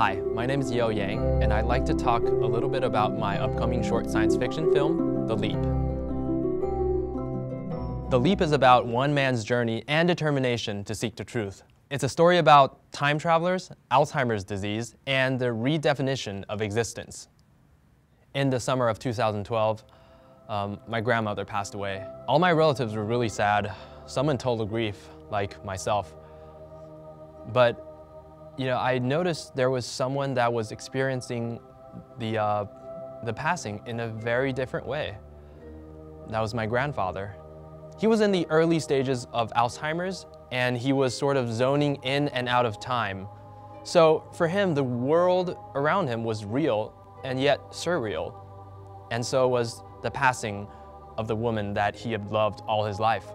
Hi, my name is Yeo Yang, and I'd like to talk a little bit about my upcoming short science fiction film, The Leap. The Leap is about one man's journey and determination to seek the truth. It's a story about time travelers, Alzheimer's disease, and the redefinition of existence. In the summer of 2012, my grandmother passed away. All my relatives were really sad, some in total grief, like myself. But I noticed there was someone that was experiencing the passing in a very different way. That was my grandfather. He was in the early stages of Alzheimer's, and he was sort of zoning in and out of time. So for him, the world around him was real and yet surreal. And so was the passing of the woman that he had loved all his life.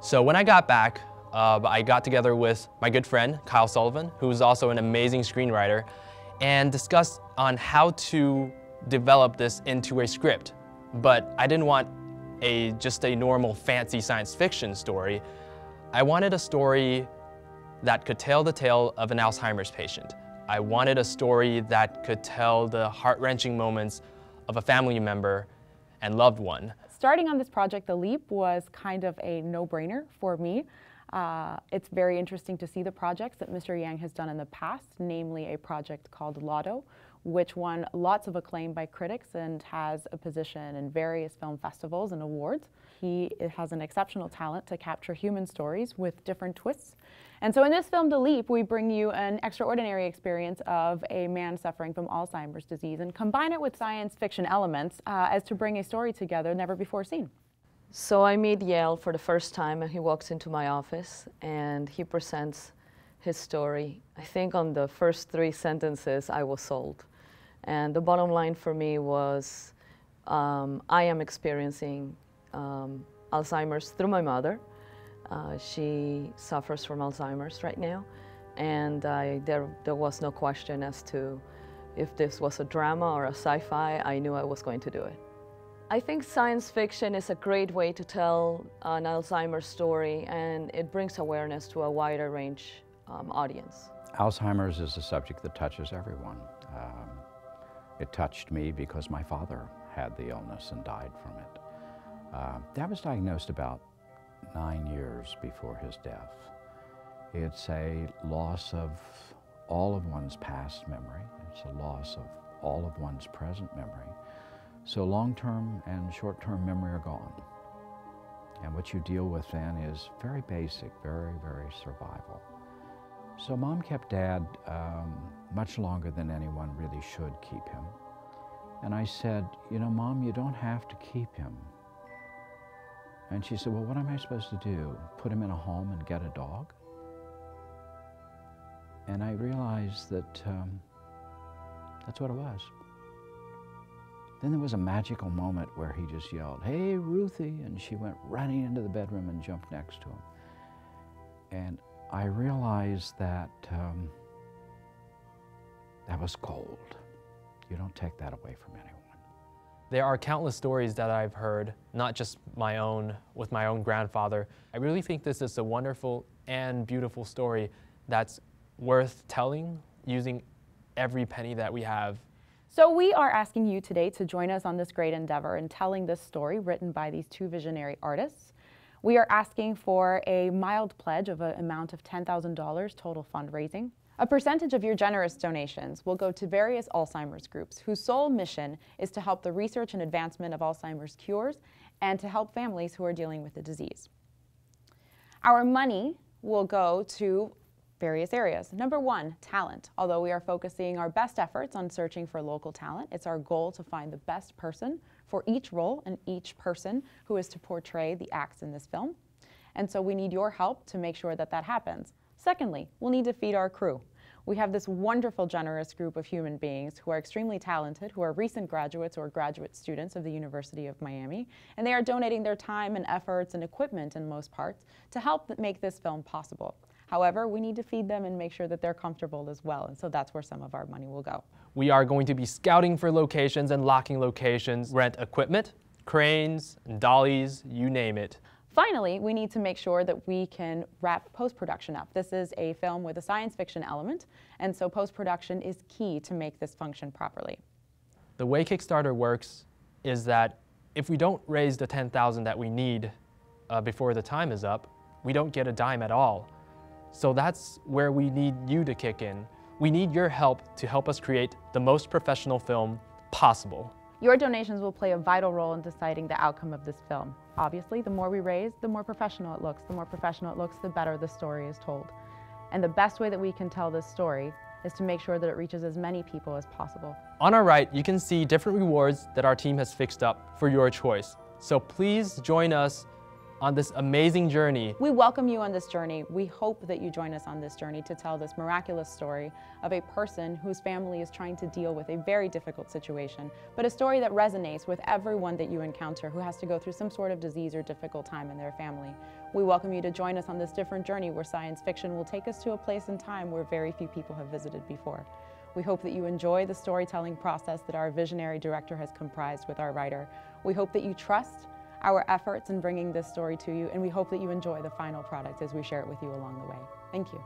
So when I got back, I got together with my good friend, Kyle Sullivan, who is also an amazing screenwriter, and discussed on how to develop this into a script. But I didn't want just a normal fancy science fiction story. I wanted a story that could tell the tale of an Alzheimer's patient. I wanted a story that could tell the heart-wrenching moments of a family member and loved one. Starting on this project, The Leap, was kind of a no-brainer for me. It's very interesting to see the projects that Mr. Yang has done in the past, namely a project called Lotto, which won lots of acclaim by critics and has a position in various film festivals and awards. He has an exceptional talent to capture human stories with different twists. And so in this film, The Leap, we bring you an extraordinary experience of a man suffering from Alzheimer's disease and combine it with science fiction elements as to bring a story together never before seen. So I meet Yale for the first time, and he walks into my office and he presents his story. I think on the first 3 sentences I was sold. And the bottom line for me was I am experiencing Alzheimer's through my mother. She suffers from Alzheimer's right now, and there was no question as to if this was a drama or a sci-fi. I knew I was going to do it. I think science fiction is a great way to tell an Alzheimer's story, and it brings awareness to a wider range audience. Alzheimer's is a subject that touches everyone. It touched me because my father had the illness and died from it. That was diagnosed about 9 years before his death. It's a loss of all of one's past memory. It's a loss of all of one's present memory. So long-term and short-term memory are gone. And what you deal with then is very basic, very, very survival. So Mom kept Dad much longer than anyone really should keep him. And I said, Mom, you don't have to keep him. And she said, well, what am I supposed to do? Put him in a home and get a dog? And I realized that that's what it was. Then there was a magical moment where he just yelled, "Hey, Ruthie," and she went running into the bedroom and jumped next to him. And I realized that that was gold. You don't take that away from anyone. There are countless stories that I've heard, not just my own, with my own grandfather. I really think this is a wonderful and beautiful story that's worth telling, using every penny that we have. So we are asking you today to join us on this great endeavor in telling this story written by these 2 visionary artists. We are asking for a mild pledge of an amount of $10,000 total fundraising. A percentage of your generous donations will go to various Alzheimer's groups whose sole mission is to help the research and advancement of Alzheimer's cures and to help families who are dealing with the disease. Our money will go to various areas. Number 1, talent. Although we are focusing our best efforts on searching for local talent, it's our goal to find the best person for each role and each person who is to portray the acts in this film. And so we need your help to make sure that that happens. Secondly, we'll need to feed our crew. We have this wonderful, generous group of human beings who are extremely talented, who are recent graduates or graduate students of the University of Miami, and they are donating their time and efforts and equipment in most parts to help make this film possible. However, we need to feed them and make sure that they're comfortable as well, and so that's where some of our money will go. We are going to be scouting for locations and locking locations, rent equipment, cranes, and dollies, you name it. Finally, we need to make sure that we can wrap post-production up. This is a film with a science fiction element, and so post-production is key to make this function properly. The way Kickstarter works is that if we don't raise the $10,000 that we need before the time is up, we don't get a dime at all. So that's where we need you to kick in. We need your help to help us create the most professional film possible. Your donations will play a vital role in deciding the outcome of this film. Obviously, the more we raise, the more professional it looks. The more professional it looks, the better the story is told. And the best way that we can tell this story is to make sure that it reaches as many people as possible. On our right, you can see different rewards that our team has fixed up for your choice. So please join us on this amazing journey. We welcome you on this journey. We hope that you join us on this journey to tell this miraculous story of a person whose family is trying to deal with a very difficult situation, but a story that resonates with everyone that you encounter who has to go through some sort of disease or difficult time in their family. We welcome you to join us on this different journey where science fiction will take us to a place and time where very few people have visited before. We hope that you enjoy the storytelling process that our visionary director has comprised with our writer. We hope that you trust our efforts in bringing this story to you, and we hope that you enjoy the final product as we share it with you along the way. Thank you.